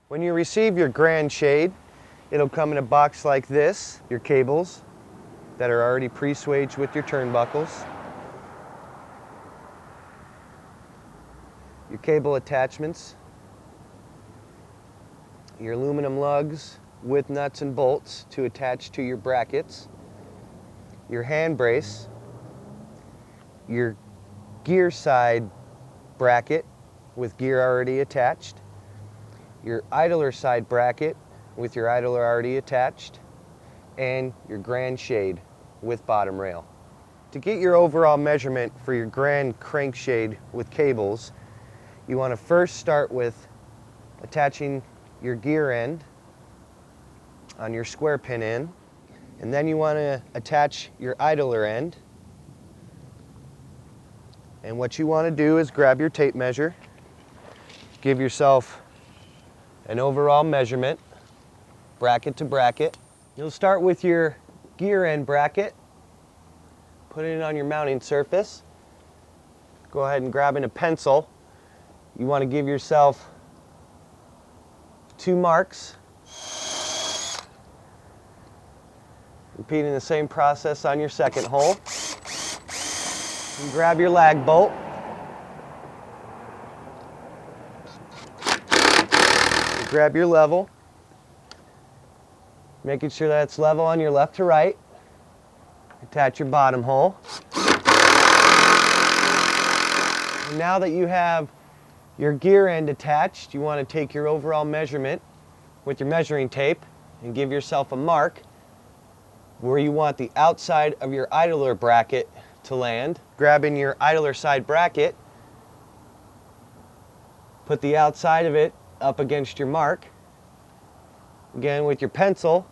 When you receive your Grande shade, it'll come in a box like this, your cables that are already pre-swaged with your turnbuckles, your cable attachments, your aluminum lugs with nuts and bolts to attach to your brackets, your hand brace, your gear side bracket with gear already attached, your idler side bracket with your idler already attached, and your Grande shade with bottom rail. To get your overall measurement for your Grande crankshade with cables, you want to first start with attaching your gear end on your square pin end, and then you want to attach your idler end. And what you want to do is grab your tape measure, give yourself an overall measurement, bracket to bracket. You'll start with your gear end bracket, put it on your mounting surface. Go ahead and grab in a pencil. You want to give yourself 2 marks. Repeating the same process on your second hole. And grab your lag bolt. Grab your level, making sure that it's level on your left to right. Attach your bottom hole. And now that you have your gear end attached, you want to take your overall measurement with your measuring tape and give yourself a mark where you want the outside of your idler bracket to land. Grabbing your idler side bracket, put the outside of it up against your mark. Again, with your pencil,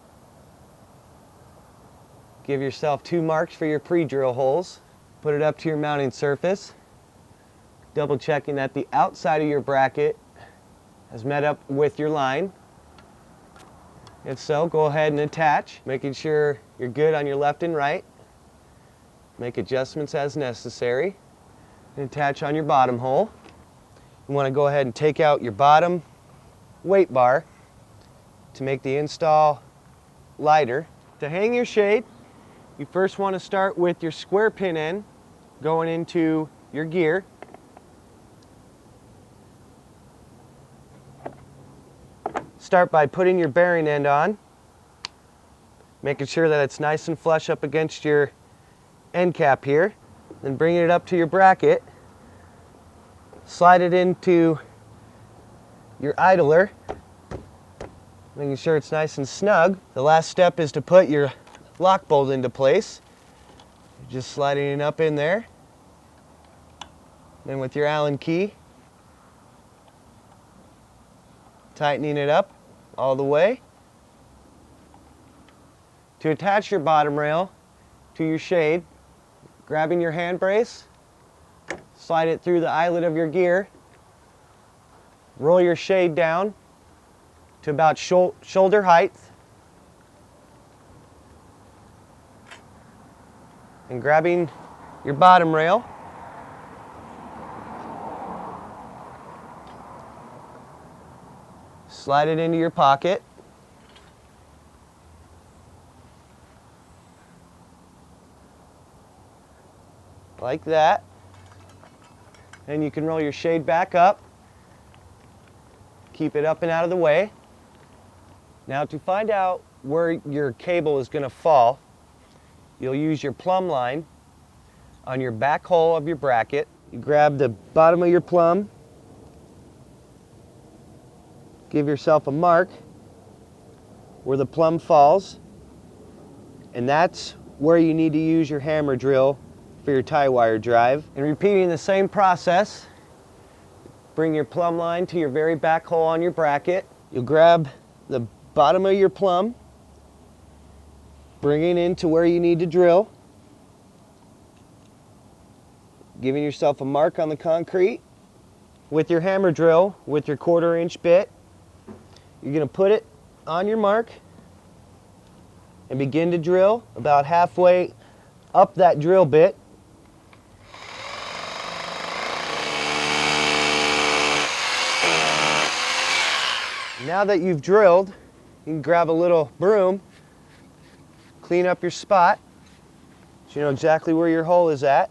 give yourself 2 marks for your pre-drill holes. Put it up to your mounting surface, double checking that the outside of your bracket has met up with your line. If so, go ahead and attach, making sure you're good on your left and right. Make adjustments as necessary. And attach on your bottom hole. You want to go ahead and take out your bottom weight bar to make the install lighter. To hang your shade, you first want to start with your square pin end going into your gear. Start by putting your bearing end on, making sure that it's nice and flush up against your end cap here. Then bringing it up to your bracket, slide it into your idler, making sure it's nice and snug. The last step is to put your lock bolt into place. Just sliding it up in there. Then with your Allen key, tightening it up all the way. To attach your bottom rail to your shade, grabbing your hand brace, slide it through the eyelet of your gear, roll your shade down to about shoulder height, and grabbing your bottom rail, slide it into your pocket. Like that. And you can roll your shade back up. Keep it up and out of the way. Now to find out where your cable is going to fall, you'll use your plumb line on your back hole of your bracket. You grab the bottom of your plumb, give yourself a mark where the plumb falls, and that's where you need to use your hammer drill for your tie wire drive. And repeating the same process, bring your plumb line to your very back hole on your bracket. You'll grab the bottom of your plumb, bring it into where you need to drill, giving yourself a mark on the concrete. With your hammer drill, with your 1/4 inch bit, you're going to put it on your mark and begin to drill about halfway up that drill bit. Now that you've drilled, you can grab a little broom, clean up your spot so you know exactly where your hole is at,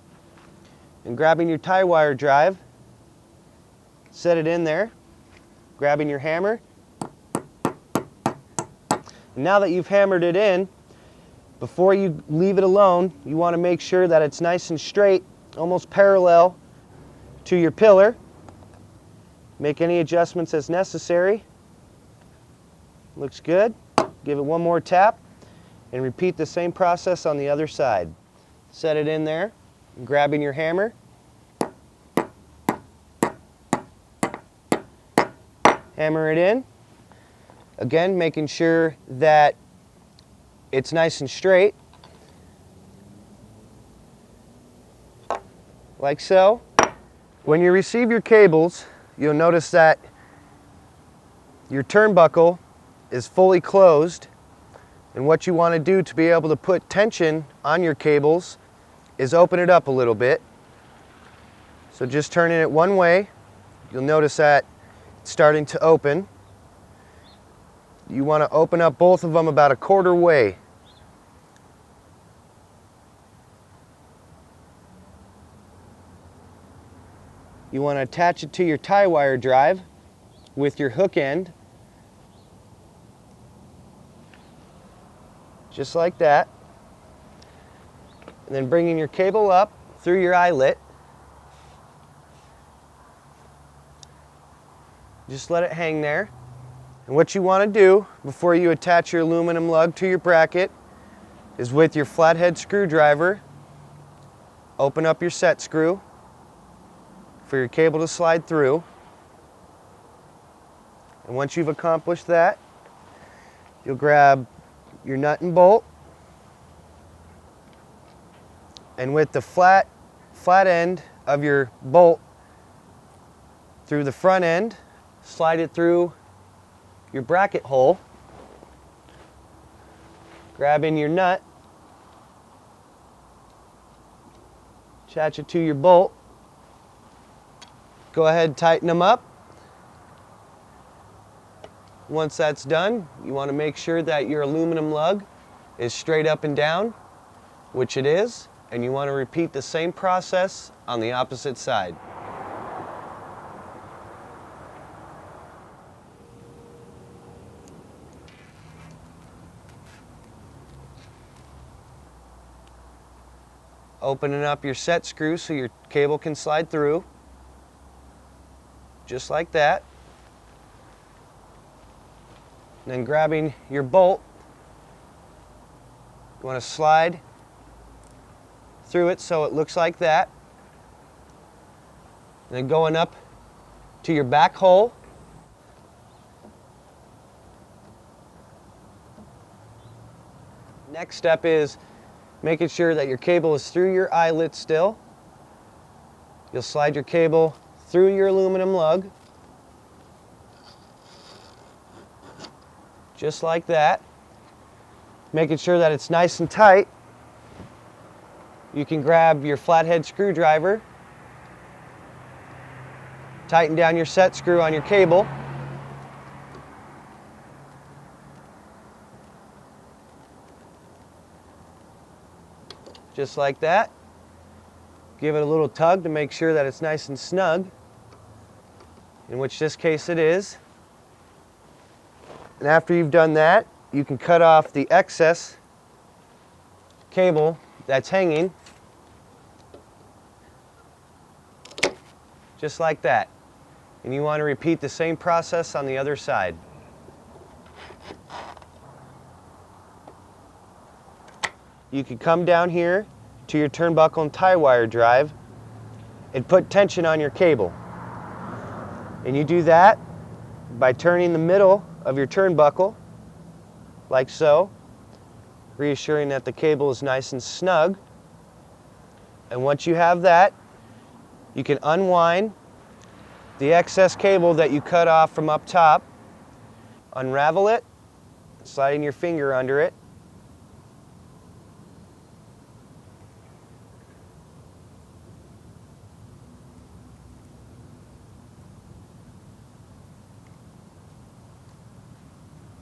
and grabbing your tie wire drive, set it in there, grabbing your hammer. And now that you've hammered it in, before you leave it alone, you want to make sure that it's nice and straight, almost parallel to your pillar. Make any adjustments as necessary. Looks good. Give it one more tap and repeat the same process on the other side. Set it in there, grabbing your hammer. Hammer it in. Again, making sure that it's nice and straight, like so. When you receive your cables, you'll notice that your turnbuckle is fully closed, and what you want to do to be able to put tension on your cables is open it up a little bit. So just turning it one way, you'll notice that it's starting to open. You want to open up both of them about a quarter way. You want to attach it to your tie wire drive with your hook end, just like that. And then bringing your cable up through your eyelet. Just let it hang there. And what you want to do before you attach your aluminum lug to your bracket is with your flathead screwdriver, open up your set screw for your cable to slide through. And once you've accomplished that, you'll grab your nut and bolt, and with the flat end of your bolt through the front end, slide it through your bracket hole, grab in your nut, attach it to your bolt. Go ahead and tighten them up. Once that's done, you want to make sure that your aluminum lug is straight up and down, which it is, and you want to repeat the same process on the opposite side. Opening up your set screw so your cable can slide through, just like that. And then grabbing your bolt, you want to slide through it so it looks like that. And then going up to your back hole. Next step is making sure that your cable is through your eyelet still. You'll slide your cable through your aluminum lug, just like that, making sure that it's nice and tight. You can grab your flathead screwdriver, tighten down your set screw on your cable, just like that. Give it a little tug to make sure that it's nice and snug, in which this case it is. And after you've done that, you can cut off the excess cable that's hanging, just like that. And you want to repeat the same process on the other side. You can come down here to your turnbuckle and tie wire drive and put tension on your cable. And you do that by turning the middle of your turnbuckle, like so, reassuring that the cable is nice and snug. And once you have that, you can unwind the excess cable that you cut off from up top, unravel it, sliding your finger under it,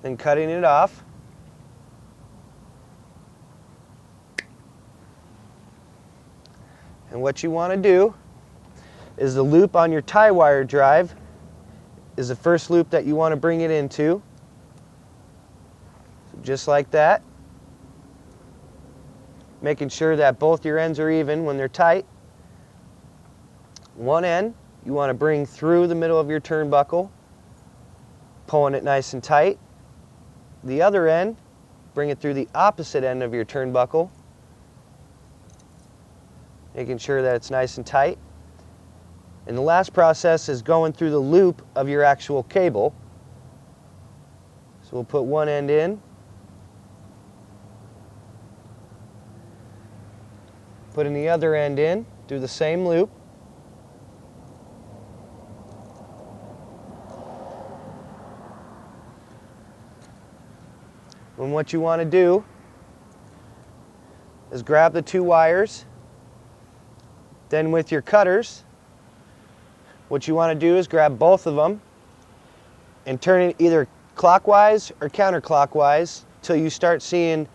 and cutting it off. And what you want to do is the loop on your tie wire drive is the first loop that you want to bring it into. So just like that. Making sure that both your ends are even when they're tight. One end you want to bring through the middle of your turnbuckle, pulling it nice and tight. The other end, bring it through the opposite end of your turnbuckle, making sure that it's nice and tight. And the last process is going through the loop of your actual cable. So we'll put one end in, putting the other end in, do the same loop. And what you want to do is grab the two wires, then with your cutters, what you want to do is grab both of them and turn it either clockwise or counterclockwise till you start seeing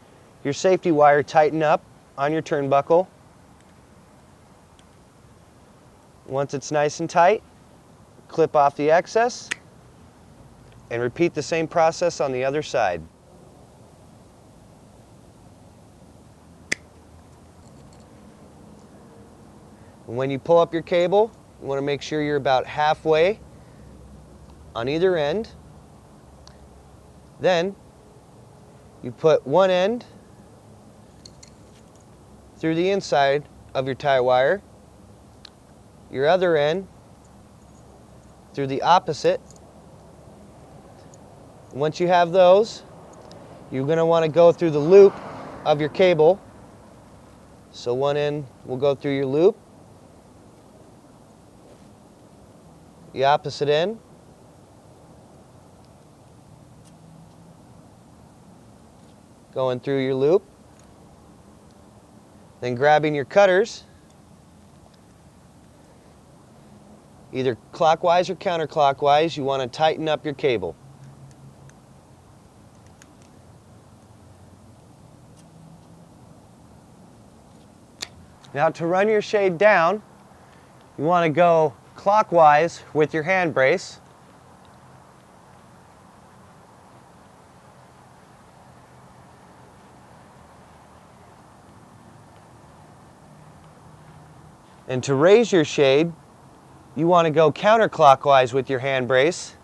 your safety wire tighten up on your turnbuckle. Once it's nice and tight, clip off the excess and repeat the same process on the other side. And when you pull up your cable, you want to make sure you're about halfway on either end. Then you put one end through the inside of your tie wire, your other end through the opposite. Once you have those, you're going to want to go through the loop of your cable. So one end will go through your loop, the opposite end, going through your loop, then grabbing your cutters, either clockwise or counterclockwise, you want to tighten up your cable. Now to run your shade down, you want to go clockwise with your hand brace. And to raise your shade, you want to go counterclockwise with your hand brace.